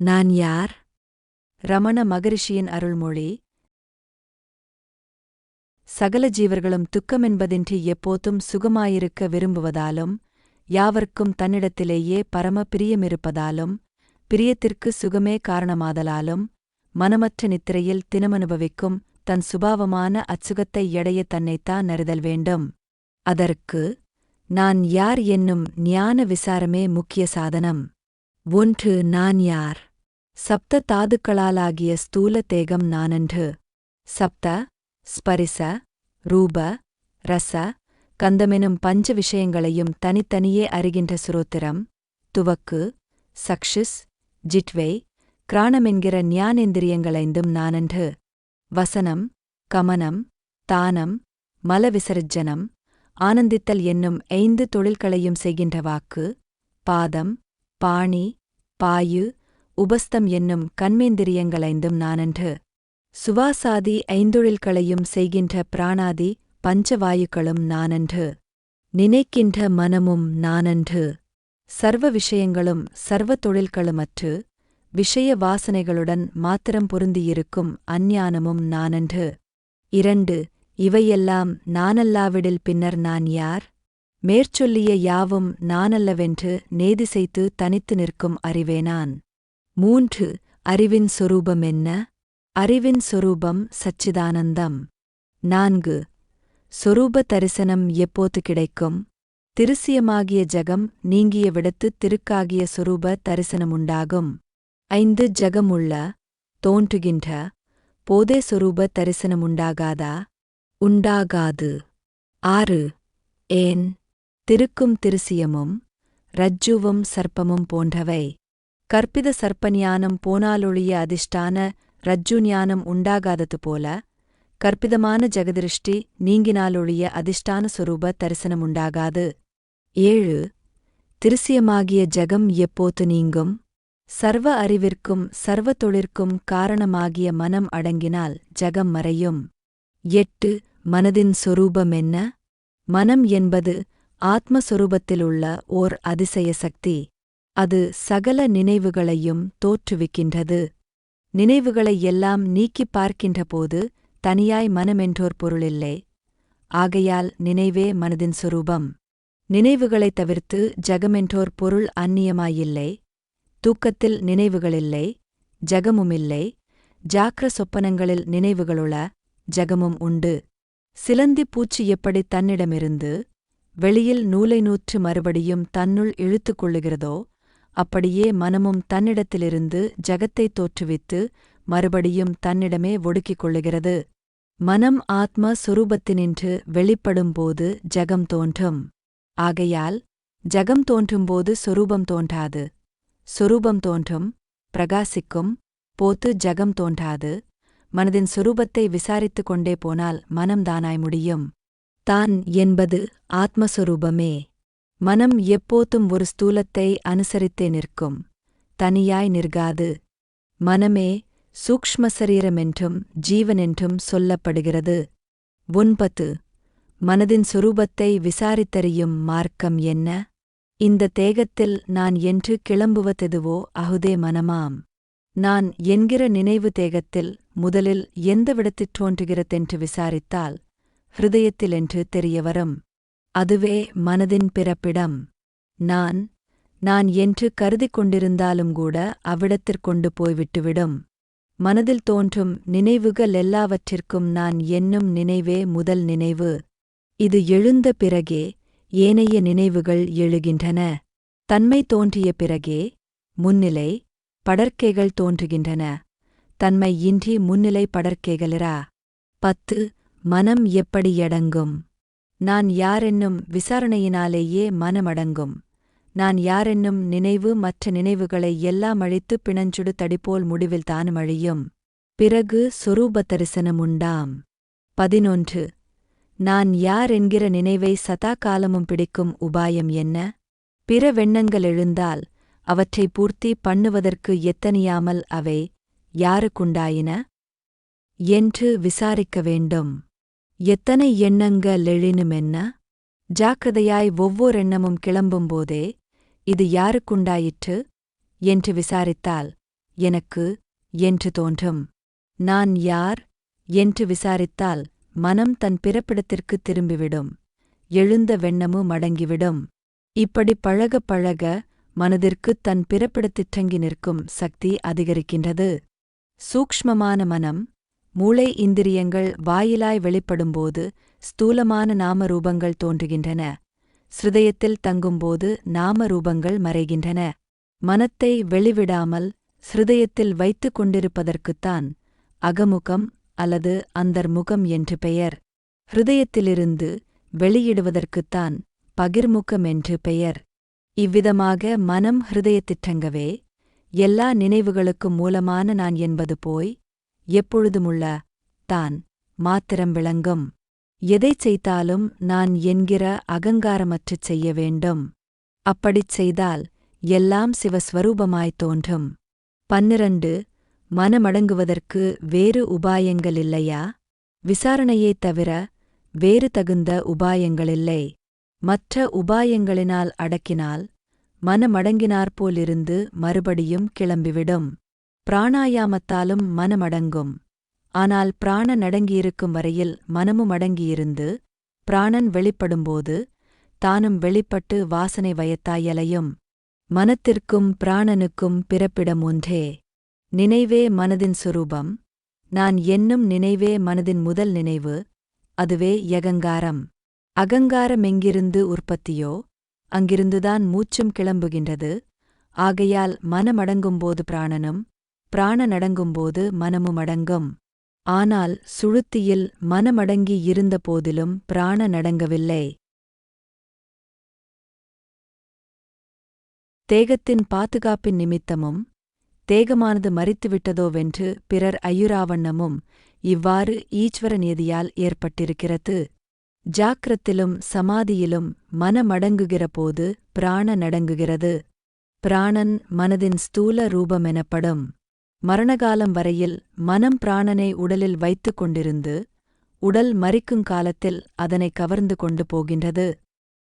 நான் யார்? ரமண மகரிஷியின் அருள்மொழி. சகல ஜீவர்களும் துக்கமென்பதின்றி எப்போதும் சுகமாயிருக்க விரும்புவதாலும், யாவர்க்கும் தன்னிடத்திலேயே பரம பிரியமிருப்பதாலும், பிரியத்திற்கு சுகமே காரணமாதலாலும், மனமற்ற நித்திரையில் தினமனுபவிக்கும் தன் சுபாவமான அச்சுகத்தை எடைய தன்னைத்தான் அறிதல் வேண்டும். அதற்கு நான் யார் என்னும் ஞான விசாரமே முக்கிய சாதனம். 1. நான் யார்? சப்த தாதுக்களாலாகிய ஸ்தூல தேகம் நானன்று. சப்த, ஸ்பரிச, ரூப, ரச, கந்தமெனும் பஞ்ச விஷயங்களையும் தனித்தனியே அறிகின்ற சுரோத்திரம், துவக்கு, சக்ஷுஸ், ஜிட்வே, கிராணமென்கிற ஞானேந்திரியங்களைந்தும் நானன்று. வசனம், கமனம், தானம், மலவிசர்ஜனம், ஆனந்தித்தல் என்னும் 5 தொழில்களையும் செய்கின்ற வாக்கு, பாதம், பாணி, பாயு, உபஸ்தம் என்னும் கண்மேந்திரியங்களைந்தும் நானன்று. சுவாசாதி 5 செய்கின்ற பிராணாதி பஞ்சவாயுக்களும் நானன்று. நினைக்கின்ற மனமும் நானன்று. சர்வ விஷயங்களும் சர்வ தொழில்களுமற்று, விஷய வாசனைகளுடன் மாத்திரம் பொருந்தியிருக்கும் அஞ்ஞானமும் நானன்று. 2. இவையெல்லாம் நானல்லாவிடில் பின்னர் நான் யார்? மேற்சொல்லிய யாவும் நானல்லவென்று நேதிசைத்து தனித்து நிற்கும் அறிவேனான். 3. அறிவின் சொரூபம் என்ன? அறிவின் சொரூபம் சச்சிதானந்தம். 4. சொரூப தரிசனம் எப்போது கிடைக்கும்? திருசியமாகிய ஜகம் நீங்கிய விடத்து திருக்காகிய சொரூப தரிசனமுண்டாகும். 5. ஜகமுள்ள, தோன்றுகின்ற போதே சொரூப தரிசனமுண்டாகாதா? உண்டாகாது. 6. ஏன்? திருக்கும் திருசியமும் ரஜ்ஜுவும் சர்ப்பமும் போன்றவை. கற்பித சர்ப்பஞானம் போனாலொழிய அதிஷ்டான ரஜ்ஜுஞானம் உண்டாகாதது போல, கற்பிதமான ஜெகதிருஷ்டி நீங்கினாலொழிய அதிஷ்டான சொரூப தரிசனமுண்டாகாது. 7. திருசியமாகிய ஜகம் எப்போது நீங்கும்? சர்வ அறிவிற்கும் சர்வ தொழிற்கும் காரணமாகிய மனம் அடங்கினால் ஜகம் மறையும். 8. மனதின் சொரூபம் என்ன? மனம் என்பது ஆத்மஸ்வரூபத்திலுள்ள ஓர் அதிசய சக்தி. அது சகல நினைவுகளையும் தோற்றுவிக்கின்றது. நினைவுகளை எல்லாம் நீக்கிப் பார்க்கின்றபோது தனியாய் மனமென்றோர் பொருளில்லை. ஆகையால் நினைவே மனதின் சொரூபம். நினைவுகளைத் தவிர்த்து ஜகமென்றோர் பொருள் அந்நியமாயில்லை. தூக்கத்தில் நினைவுகளில்லை, ஜகமுமில்லை. ஜாக்கிர சொப்பனங்களில் நினைவுகளுள, ஜகமும் உண்டு. சிலந்திப் பூச்சி எப்படி தன்னிடமிருந்து வெளியில் நூலை நூற்று மறுபடியும் தன்னுள் இழுத்துக் கொள்ளுகிறதோ, அப்படியே மனமும் தன்னிடத்திலிருந்து ஜகத்தைத் தோற்றுவித்து மறுபடியும் தன்னிடமே ஒடுக்கிக் கொள்ளுகிறது. மனம் ஆத்ம சொரூபத்தினின்று வெளிப்படும்போது ஜகம் தோன்றும். ஆகையால் ஜகம் தோன்றும்போது சொரூபம் தோன்றாது. சொரூபம் தோன்றும், பிரகாசிக்கும் போது ஜகம் தோன்றாது. மனதின் சொரூபத்தை விசாரித்துக் கொண்டே போனால் மனம்தானாய் முடியும். தான் என்பது ஆத்மஸ்வரூபமே. மனம் எப்போதும் ஒரு ஸ்தூலத்தை அனுசரித்தே நிற்கும், தனியாய் நிற்காது. மனமே சூக்ஷ்ம சரீரமென்றும் ஜீவனென்றும் சொல்லப்படுகிறது. 9. மனதின் சொரூபத்தை விசாரித்தறியும் மார்க்கம் என்ன? இந்த தேகத்தில் நான் என்று கிளம்புவதெதுவோ அகுதே மனமாம். நான் என்கிற நினைவு தேகத்தில் முதலில் எந்தவிடத்திற் தோன்றுகிறதென்று விசாரித்தால் ஹிருதயத்திலென்று தெரியவரும். அதுவே மனதின் பிறப்பிடம். நான் என்று கருதிக் கொண்டிருந்தாலும்கூட அவ்விடத்திற்கொண்டு போய்விட்டுவிடும். மனதில் தோன்றும் நினைவுகளெல்லாவற்றிற்கும் நான் என்னும் நினைவே முதல் நினைவு. இது எழுந்த பிறகே ஏனைய நினைவுகள் எழுகின்றன. தன்மை தோன்றிய பிறகே முன்னிலை படர்க்கைகள் தோன்றுகின்றன. தன்மை இன்றி முன்னிலை படர்க்கைகளிரா. 10. மனம் எப்படியடங்கும்? நான் யாரென்னும் விசாரணையினாலேயே மனமடங்கும். நான் யாரென்னும் நினைவு மற்ற நினைவுகளை எல்லாம் அழித்து பிணஞ்சுடு தடிபோல் முடிவில் தானும் அழியும். பிறகு சொரூப தரிசனமுண்டாம். 11. நான் யார் என்கிற நினைவை சதா காலமும் பிடிக்கும் உபாயம் என்ன? பிற வெண்ணங்கள் எழுந்தால் அவற்றை பூர்த்தி பண்ணுவதற்கு எத்தனியாமல் அவை யாருக்குண்டாயின என்று விசாரிக்க வேண்டும். எத்தனை எண்ணங்களெழினுமென்ன? ஜாக்கிரதையாய் ஒவ்வொரெண்ணமும் கிளம்பும்போதே இது யாருக்குண்டாயிற்று என்று விசாரித்தால் எனக்கு என்று தோன்றும். நான் யார் என்று விசாரித்தால் மனம் தன் பிறப்பிடத்திற்கு திரும்பிவிடும். எழுந்த வெண்ணமு மடங்கிவிடும். இப்படி பழக பழக மனதிற்குத் தன் பிறப்பிடத்திற்றங்கி நிற்கும் சக்தி அதிகரிக்கின்றது. சூக்ஷ்மமான மனம், மூளை இந்திரியங்கள் வாயிலாய் வெளிப்படும்போது ஸ்தூலமான நாமரூபங்கள் தோன்றுகின்றன. ஸ்ருதயத்தில் தங்கும்போது நாமரூபங்கள் மறைகின்றன. மனத்தை வெளிவிடாமல் ஸ்ருதயத்தில் வைத்துக் கொண்டிருப்பதற்குத்தான் அகமுகம் அல்லது அந்தர்முகம் என்று பெயர். ஹிருதயத்திலிருந்து வெளியிடுவதற்குத்தான் பகிர்முகம் என்று பெயர். இவ்விதமாக மனம் ஹிருதயத்திற்றங்கவே எல்லா நினைவுகளுக்கும் மூலமான நான் என்பது போய் எப்பொழுதுமுள்ள தான் மாத்திரம் விளங்கும். எதைச் செய்தாலும் நான் என்கிற அகங்காரமற்றுச் செய்ய வேண்டும். அப்படிச் செய்தால் எல்லாம் சிவஸ்வரூபமாய்த் தோன்றும். 12 மனமடங்குவதற்கு வேறு உபாயங்களில்லையா? விசாரணையைத் தவிர வேறு தகுந்த உபாயங்களில்லை. மற்ற உபாயங்களினால் அடக்கினால் மனமடங்கினாற்போலிருந்து மறுபடியும் கிளம்பிவிடும். பிராணாயாமத்தாலும் மனமடங்கும். ஆனால் பிராணன் அடங்கியிருக்கும் வரையில் மனமும் அடங்கியிருந்து பிராணன் வெளிப்படும்போது தானும் வெளிப்பட்டு வாசனை வயத்தாயலையும். மனத்திற்கும் பிராணனுக்கும் பிறப்பிடம் ஒன்றே. நினைவே மனதின் சுரூபம். நான் என்னும் நினைவே மனதின் முதல் நினைவு. அதுவே யகங்காரம். அகங்காரமெங்கிருந்து உற்பத்தியோ அங்கிருந்துதான் மூச்சும் கிளம்புகின்றது. ஆகையால் மனமடங்கும்போது பிராணனும், பிராணனடங்கும்போது மனமும் அடங்கும். ஆனால் சுழுத்தியில் மனமடங்கி இருந்த போதிலும் பிராணனடங்கவில்லை. தேகத்தின் பாதுகாப்பின் நிமித்தமும் தேகமானது மரித்துவிட்டதோவென்று பிறர் ஐயுறாவண்ணமும் இவ்வாறு ஈஸ்வர நியதியால் ஏற்பட்டிருக்கிறது. ஜாக்கிரத்திலும் சமாதியிலும் மனமடங்குகிறபோது பிராணனடங்குகிறது. பிராணன் மனதின் ஸ்தூல ரூபமெனப்படும். மரணகாலம் வரையில் மனம் பிராணனை உடலில் வைத்துக் கொண்டிருந்து உடல் மரிக்குங்காலத்தில் அதனை கவர்ந்து கொண்டு போகின்றது.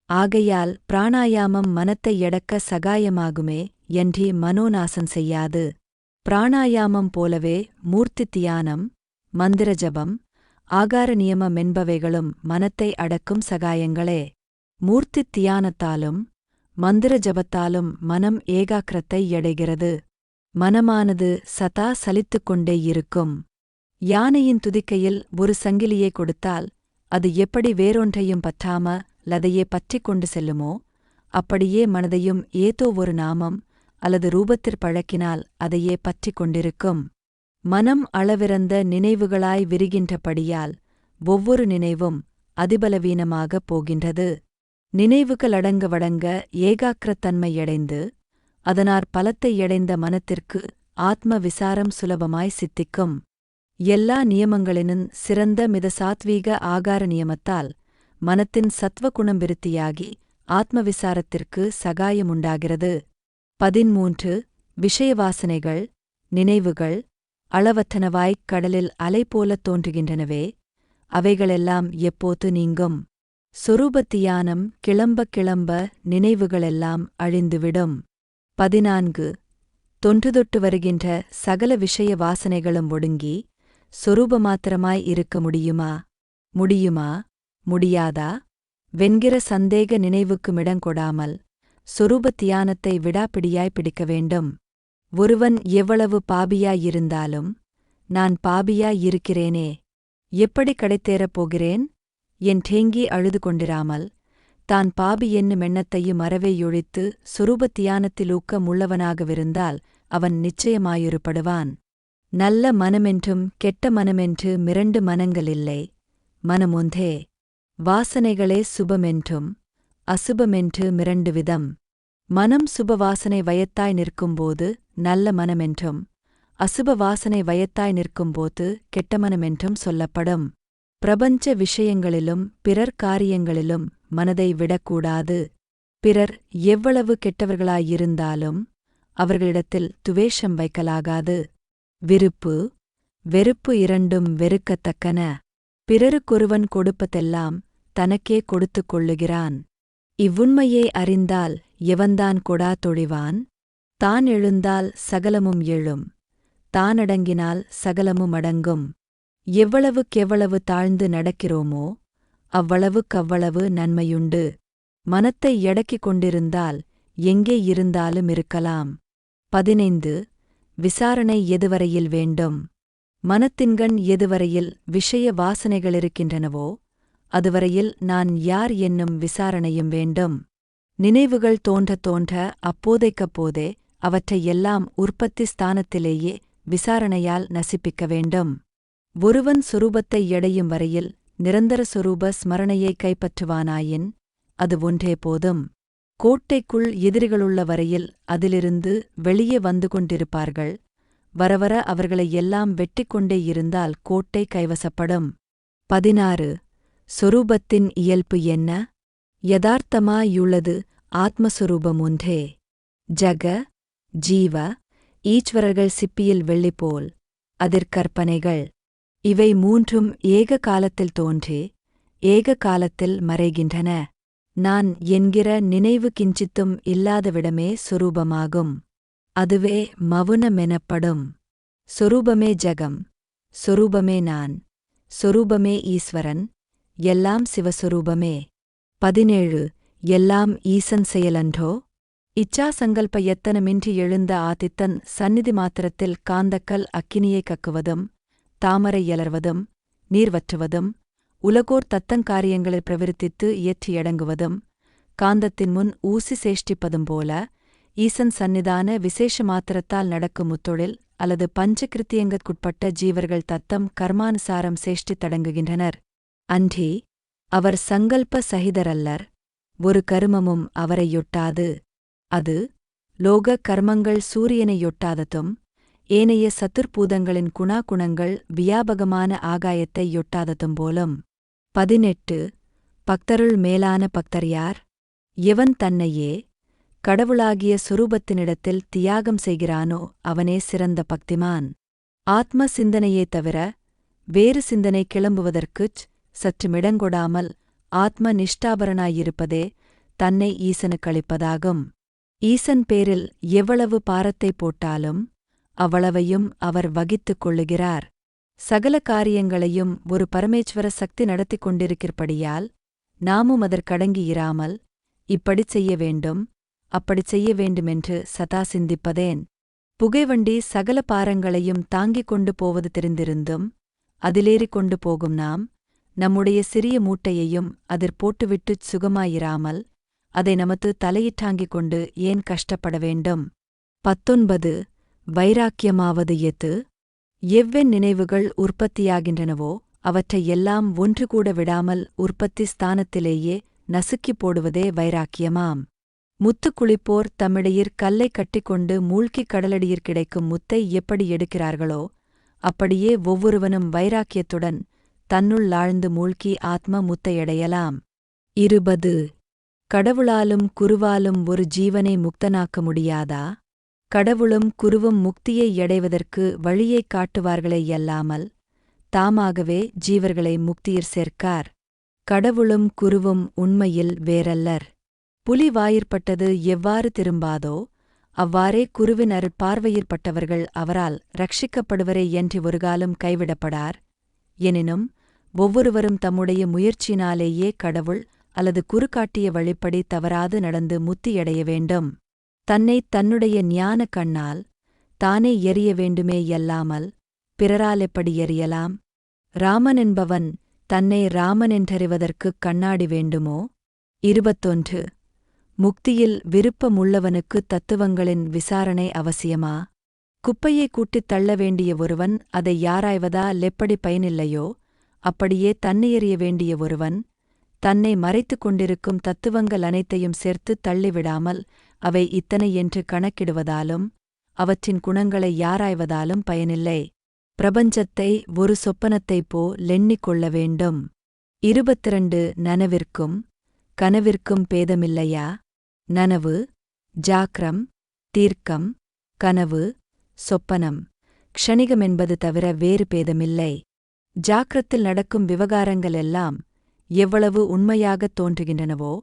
ஆகையால் பிராணாயாமம் மனத்தை எடக்க சகாயமாகுமே என்றி மனோநாசம் செய்யாது. பிராணாயாமம் போலவே மூர்த்தி தியானம், மந்திர ஜபம், ஆகார நியமம் என்பவைகளும் மனத்தை அடக்கும் சகாயங்களே. மூர்த்தி தியானத்தாலும் மந்திர ஜபத்தாலும் மனம் ஏகாக்கிரத்தை எடைகிறது. மனமானது சதா சலித்துக் கொண்டே இருக்கும். யானையின் துதிக்கையில் ஒரு சங்கிலியை கொடுத்தால் அது எப்படி வேறொன்றையும் பற்றாம லதையே பற்றிக் கொண்டு செல்லுமோ அப்படியே மனதையும் ஏதோ ஒரு நாமம் அல்லது ரூபத்திற் பழக்கினால் அதையே பற்றிக் கொண்டிருக்கும். மனம் அளவிறந்த நினைவுகளாய் விரிகின்றபடியால் ஒவ்வொரு நினைவும் அதிபலவீனமாகப் போகின்றது. நினைவுகளடங்க வடங்க ஏகாக்கிரத்தன்மையடைந்து அதனாற் பலத்தை யடைந்த மனத்திற்கு ஆத்ம விசாரம் சுலபமாய் சித்திக்கும். எல்லா நியமங்களினும் சிறந்த மித சாத்வீக ஆகார நியமத்தால் மனத்தின் சத்வகுணம் விருத்தியாகி ஆத்மவிசாரத்திற்கு சகாயமுண்டாகிறது. 13 விஷயவாசனைகள், நினைவுகள் அளவற்றனவாய்க் கடலில் அலை போலத் தோன்றுகின்றனவே, அவைகளெல்லாம் எப்போது நீங்கும்? சொரூபத்தியானம் கிளம்ப கிளம்ப நினைவுகளெல்லாம் அழிந்துவிடும். 14 தொன்றுதொட்டு வருகின்ற சகல விஷய வாசனைகளும் ஒடுங்கி சொரூபமாத்திரமாய் இருக்க முடியுமா? முடியுமா? முடியாதா? வெண்கிற சந்தேக நினைவுக்குமிடங்கொடாமல் சொரூபத்தியானத்தை விடாப்பிடியாய் பிடிக்க வேண்டும். ஒருவன் எவ்வளவு பாபியாயிருந்தாலும் நான் பாபியாயிருக்கிறேனே, எப்படி கடைத்தேறப் போகிறேன் என்றேங்கி அழுது கொண்டிராமல் தான் பாபி என்னும் எண்ணத்தையும் அறவேயொழித்து சொரூபத்தியானத்திலூக்கம் உள்ளவனாகவிருந்தால் அவன் நிச்சயமாயுருப்படுவான். நல்ல மனமென்றும் கெட்ட மனமென்று மிரண்டு மனங்களில்லை, மனமொன்றே. வாசனைகளே சுபமென்றும் அசுபமென்று மிரண்டு விதம். மனம் சுபவாசனை வயத்தாய் நிற்கும்போது நல்ல மனமென்றும் அசுப வாசனை வயத்தாய் நிற்கும்போது கெட்ட மனமென்றும் சொல்லப்படும். பிரபஞ்ச விஷயங்களிலும் பிறர் காரியங்களிலும் மனதை விடக்கூடாது. பிறர் எவ்வளவு கெட்டவர்களாயிருந்தாலும் அவர்களிடத்தில் துவேஷம் வைக்கலாகாது. விருப்பு வெறுப்பு இரண்டும் வெறுக்கத்தக்கன. பிறருக்கொருவன் கொடுப்பதெல்லாம் தனக்கே கொடுத்துக் கொள்ளுகிறான். இவ்வுண்மையை அறிந்தால் எவன்தான் கொடா தொழிவான்? தான் எழுந்தால் சகலமும் எழும். தானடங்கினால் சகலமும் அடங்கும். எவ்வளவுக்கெவ்வளவு தாழ்ந்து நடக்கிறோமோ அவ்வளவுக்கவ்வளவு நன்மையுண்டு. மனத்தை யடக்கிக் கொண்டிருந்தால் எங்கே இருந்தாலும் இருக்கலாம். 15 விசாரணை எதுவரையில் வேண்டும்? மனத்தின்கண் எதுவரையில் விஷய வாசனைகளிருக்கின்றனவோ அதுவரையில் நான் யார் என்னும் விசாரணையும் வேண்டும். நினைவுகள் தோன்றத் தோன்ற அப்போதைக்கப்போதே அவற்றை எல்லாம் உற்பத்தி ஸ்தானத்திலேயே விசாரணையால் நசிப்பிக்க வேண்டும். ஒருவன் சொரூபத்தை எடையும் வரையில் நிரந்தர சொரூப ஸ்மரணையை கைப்பற்றுவானாயின் அது ஒன்றே போதும். கோட்டைக்குள் எதிரிகளுள்ள வரையில் அதிலிருந்து வெளியே வந்து கொண்டிருப்பார்கள். வரவர அவர்களை எல்லாம் வெட்டிக்கொண்டே இருந்தால் கோட்டை கைவசப்படும். 16 சொரூபத்தின் இயல்பு என்ன? யதார்த்தமாயுள்ளது ஆத்மஸ்வரூபம் ஒன்றே. ஜக ஜீவ ஈஸ்வரர்கள் சிப்பியில் வெள்ளிபோல் அதிற்கற்பனைகள். இவை மூன்றும் ஏக காலத்தில் தோன்றி ஏக காலத்தில் மறைகின்றன. நான் என்கிற நினைவு கிஞ்சித்தும் இல்லாதவிடமே சொரூபமாகும். அதுவே மவுனமெனப்படும். சொரூபமே ஜகம், சொரூபமே நான், சொரூபமே ஈஸ்வரன், எல்லாம் சிவஸ்வரூபமே. 17 எல்லாம் ஈசன் செயலன்றோ? இச்சாசங்கல்ப யத்தனமின்றி எழுந்த ஆதித்தன் சந்நிதி மாத்திரத்தில் காந்தக்கல் அக்கினியைக் கக்குவதும் தாமரை யலர்வதும் நீர்வற்றுவதும் உலகோர் தத்தங்காரியங்களில் பிரவர்த்தித்து இயற்றியடங்குவதும் காந்தத்தின் முன் ஊசி சேஷ்டிப்பதும் போல ஈசன் சந்நிதான விசேஷ மாத்திரத்தால் நடக்கும் முத்தொழில் அல்லது பஞ்சகிருத்தியங்கட்குட்பட்ட ஜீவர்கள் தத்தம் கர்மானுசாரம் சேஷ்டித்தடங்குகின்றனர். அன்றி அவர் சங்கல்ப சகிதரல்லர். ஒரு கருமமும் அவரையொட்டாது. அது லோக கர்மங்கள் சூரியனையொட்டாததும் ஏனைய சத்துர்பூதங்களின் குணாகுணங்கள் வியாபகமான ஆகாயத்தை யொட்டாததும் போலும். 18 பக்தருள் மேலான பக்தர் யார்? எவன் தன்னையே கடவுளாகிய சொரூபத்தினிடத்தில் தியாகம் செய்கிறானோ அவனே சிறந்த பக்திமான். ஆத்ம சிந்தனையே தவிர வேறு சிந்தனை கிளம்புவதற்குச் சற்றுமிடங்கொடாமல் ஆத்ம நிஷ்டாபரனாயிருப்பதே தன்னை ஈசனுக்களிப்பதாகும். ஈசன் பேரில் எவ்வளவு பாரத்தை போட்டாலும் அவ்வளவையும் அவர் வகித்துக் கொள்ளுகிறார். சகல காரியங்களையும் ஒரு பரமேஸ்வர சக்தி நடத்திக் கொண்டிருக்கிறபடியால் நாமும் அதற்கடங்கியிராமல் இப்படிச் செய்ய வேண்டும் அப்படிச் செய்ய வேண்டுமென்று சதா சிந்திப்பதேன். புகைவண்டி சகல பாரங்களையும் தாங்கிக் கொண்டு போவது தெரிந்திருந்தும் அதிலேறிக் கொண்டு போகும் நாம் நம்முடைய சிறிய மூட்டையையும் அதிற் போட்டுவிட்டுச் சுகமாயிராமல் அதை நமது தலையிற்றாங்கிக் கொண்டு ஏன் கஷ்டப்பட வேண்டும்? 19 வைராக்கியமாவது எது? எவ்வெண் நினைவுகள் உற்பத்தியாகின்றனவோ அவற்றை எல்லாம் ஒன்று கூட விடாமல் உற்பத்தி ஸ்தானத்திலேயே நசுக்கிப் போடுவதே வைராக்கியமாம். முத்துக்குளிப்போர் தம்மிடையிற் கல்லைக் கட்டிக்கொண்டு மூழ்கிக் கடலடியிற் கிடைக்கும் முத்தை எப்படி எடுக்கிறார்களோ அப்படியே ஒவ்வொருவனும் வைராக்கியத்துடன் தன்னுள் ஆழ்ந்து மூழ்கி ஆத்ம முத்தையடையலாம். 20 கடவுளாலும் குருவாலும் ஒரு ஜீவனை முக்தனாக்க முடியாதா? கடவுளும் குருவும் முக்தியை யடைவதற்கு வழியைக் காட்டுவார்களேயல்லாமல் தாமாகவே ஜீவர்களை முக்தியிற் சேர்க்கார். கடவுளும் குருவும் உண்மையில் வேறல்லர். புலி வாயிற்பட்டது எவ்வாறு திரும்பாதோ அவ்வாறே குருவின் அருட்பார்வையிற்பட்டவர்கள் அவரால் ரட்சிக்கப்படுவரே யன்றி ஒருகாலும் கைவிடப்படார். எனினும் ஒவ்வொருவரும் தம்முடைய முயற்சியினாலேயே கடவுள் அல்லது குரு காட்டிய வழிப்படி தவறாது நடந்து முத்தியடைய வேண்டும். தன்னைத் தன்னுடைய ஞான கண்ணால் தானே எறிய வேண்டுமேயல்லாமல் பிறரால் எப்படி எறியலாம்? ராமனென்பவன் தன்னை ராமனென்றறிவதற்குக் கண்ணாடி வேண்டுமோ? 21 முக்தியில் விருப்பமுள்ளவனுக்கு தத்துவங்களின் விசாரணை அவசியமா? குப்பையை கூட்டித் தள்ள வேண்டிய ஒருவன் அதை யாராய்வதா லெப்படி பயனில்லையோ அப்படியே தன்னை எறிய வேண்டிய ஒருவன் தன்னை மறைத்துக் கொண்டிருக்கும் தத்துவங்கள் அனைத்தையும் சேர்த்துத் தள்ளிவிடாமல் அவை இத்தனை என்று கணக்கிடுவதாலும் அவற்றின் குணங்களை யாராய்வதாலும் பயனில்லை. பிரபஞ்சத்தை ஒரு சொப்பனத்தைப் போலெண்ணிக் கொள்ள வேண்டும். 22 நனவிற்கும் கனவிற்கும் பேதமில்லையா? நனவு ஜாக்ரம், தீர்க்கம், கனவு, சொப்பனம், க்ஷணிகமென்பது தவிர வேறு பேதமில்லை. ஜாக்கிரத்தில் நடக்கும் விவகாரங்கள் எல்லாம் எவ்வளவு உண்மையாகத் தோன்றுகின்றனவோ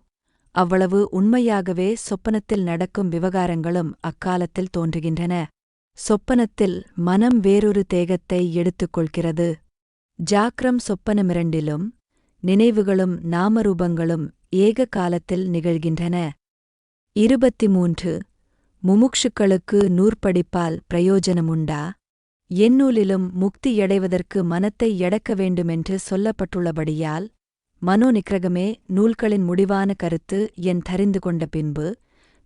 அவ்வளவு உண்மையாகவே சொப்பனத்தில் நடக்கும் விவகாரங்களும் அக்காலத்தில் தோன்றுகின்றன. சொப்பனத்தில் மனம் வேறொரு தேகத்தை எடுத்துக்கொள்கிறது. ஜாக்ரம் சொப்பனமிரண்டிலும் நினைவுகளும் நாமரூபங்களும் ஏக காலத்தில் நிகழ்கின்றன. 23 முமுக்ஷுக்களுக்கு நூற்படிப்பால் பிரயோஜனமுண்டா? எந்நூலிலும் முக்தியடைவதற்கு மனத்தை யடக்க வேண்டுமென்று சொல்லப்பட்டுள்ளபடியால் மனோநிக்கிரகமே நூல்களின் முடிவான கருத்து என் தரிந்து கொண்ட பின்பு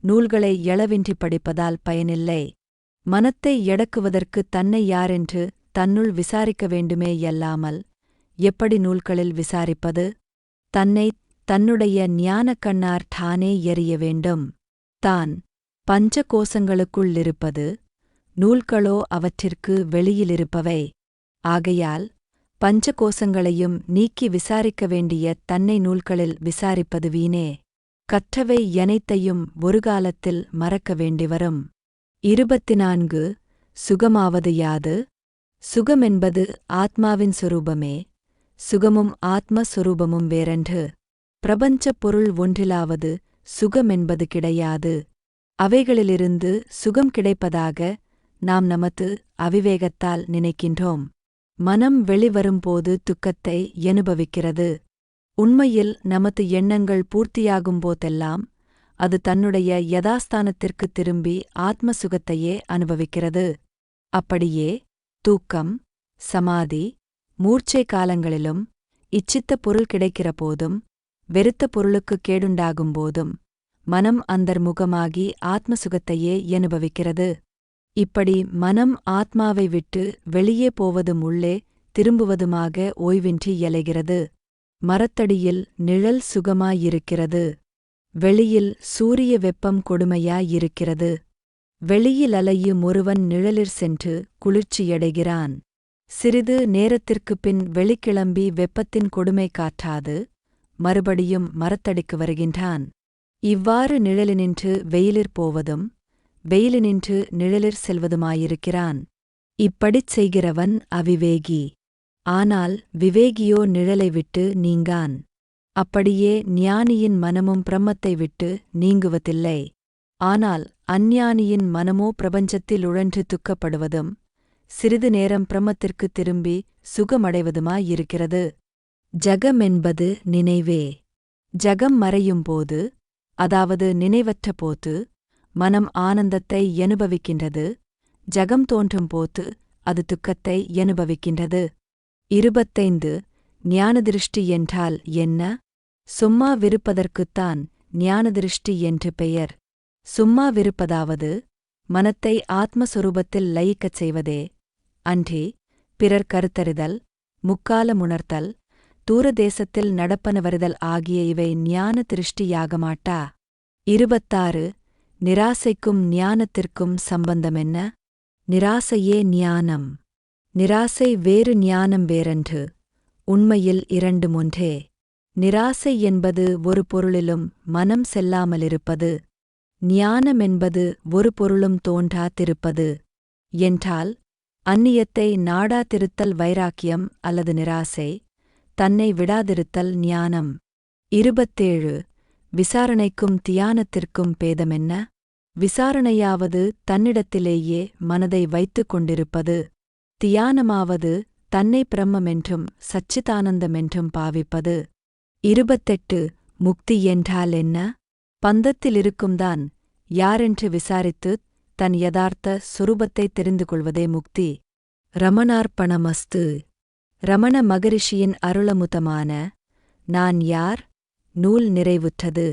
நூல்களை யளவின்றி படிப்பதால் பயனில்லை. மனத்தை யடக்குவதற்கு தன்னை யாரென்று தன்னுள் விசாரிக்க வேண்டுமே யல்லாமல் எப்படி நூல்களில் விசாரிப்பது? தன்னைத் தன்னுடைய ஞானக் கண்ணார் தானே எறிய வேண்டும். தான் பஞ்ச கோசங்களுக்குள்ளிருப்பது, நூல்களோ அவற்றிற்கு வெளியிலிருப்பவை. ஆகையால் பஞ்ச கோசங்களையும் நீக்கி விசாரிக்க வேண்டிய தன்னை நூல்களில் விசாரிப்பது வீணே. கற்றவை யனைத்தையும் ஒருகாலத்தில் மறக்க வேண்டிவரும். 24 சுகமாவது யாது? சுகமென்பது ஆத்மாவின் சொரூபமே. சுகமும் ஆத்ம சொரூபமும் வேறன்று. பிரபஞ்சப் பொருள் ஒன்றிலாவது சுகமென்பது கிடையாது. அவைகளிலிருந்து சுகம் கிடைப்பதாக நாம் நமது அவிவேகத்தால் நினைக்கின்றோம். மனம் வெளிவரும்போது துக்கத்தை அனுபவிக்கிறது. உண்மையில் நமது எண்ணங்கள் பூர்த்தியாகும்போதெல்லாம் அது தன்னுடைய யதாஸ்தானத்திற்குத் திரும்பி ஆத்ம சுகத்தையே அனுபவிக்கிறது. அப்படியே தூக்கம், சமாதி, மூர்ச்சை காலங்களிலும் இச்சித்த பொருள் கிடைக்கிற போதும் வெறுத்த பொருளுக்குக் கேடுண்டாகும்போதும் மனம் அந்தர்முகமாகி ஆத்ம சுகத்தையே அனுபவிக்கிறது. இப்படி மனம் ஆத்மாவை விட்டு வெளியே போவதும் உள்ளே திரும்புவதுமாக ஓய்வின்றி அலைகிறது. மரத்தடியில் நிழல் சுகமாயிருக்கிறது. வெளியில் சூரிய வெப்பம் கொடுமையாயிருக்கிறது. வெளியில் அலையும் ஒருவன் நிழலிற் சென்று குளிர்ச்சியடைகிறான். சிறிது நேரத்திற்குப் பின் வெளிக்கிளம்பி வெப்பத்தின் கொடுமை காற்றாது மறுபடியும் மரத்தடிக்கு வருகின்றான். இவ்வாறு நிழலினின்று வெயிலிற் போவதும் வெயிலினின்று நிழலிற் செல்வதுமாயிருக்கிறான். இப்படிச் செய்கிறவன் அவிவேகி. ஆனால் விவேகியோ நிழலை விட்டு நீங்கான். அப்படியே ஞானியின் மனமும் பிரம்மத்தை விட்டு நீங்குவதில்லை. ஆனால் அஞ்ஞானியின் மனமோ பிரபஞ்சத்தில் உழன்று துக்கப்படுவதும் சிறிது நேரம் பிரம்மத்திற்குத் திரும்பி சுகமடைவதுமாயிருக்கிறது. ஜகமென்பது நினைவே. ஜகம் மறையும்போது, அதாவது நினைவற்ற போது மனம் ஆனந்தத்தை அனுபவிக்கின்றது. ஜகம் தோன்றும்போது அது துக்கத்தை அனுபவிக்கின்றது. 25 ஞானதிருஷ்டி என்றால் என்ன? சும்மாவிருப்பதற்குத்தான் ஞானதிருஷ்டி என்று பெயர். சும்மாவிருப்பதாவது மனத்தை ஆத்மஸ்வரூபத்தில் லயிக்கச் செய்வதே அன்றி பிறர் கருத்தறிதல், முக்காலமுணர்த்தல், தூரதேசத்தில் நடப்பனவறிதல் ஆகிய இவை ஞான திருஷ்டியாகமாட்டா. 26 நிராசைக்கும் ஞானத்திற்கும் சம்பந்தமென்ன? நிராசையே ஞானம். நிராசை வேறு ஞானம் வேறன்று. உண்மையில் இரண்டும் ஒன்றே. நிராசை என்பது ஒரு பொருளிலும் மனம் செல்லாமலிருப்பது. ஞானமென்பது ஒரு பொருளும் தோன்றாதிருப்பது. என்றால் அந்நியத்தை நாடாதிருத்தல் வைராக்கியம் அல்லது நிராசை, தன்னை விடாதிருத்தல் ஞானம். 27 விசாரணைக்கும் தியானத்திற்கும் பேதமென்ன? விசாரணையாவது தன்னிடத்திலேயே மனதை வைத்துக் கொண்டிருப்பது. தியானமாவது தன்னை பிரம்மென்றும் சச்சிதானந்தமென்றும் பாவிப்பது. 28 முக்தி என்றால் என்ன? பந்தத்திலிருக்கும்தான் யாரென்று விசாரித்துத் தன் யதார்த்த சுரூபத்தைத் தெரிந்து கொள்வதே முக்தி. ரமணார்ப்பணமஸ்து. ரமண மகரிஷியின் அருளமுதமான நான் யார்? நூல் நிறைவுற்றது.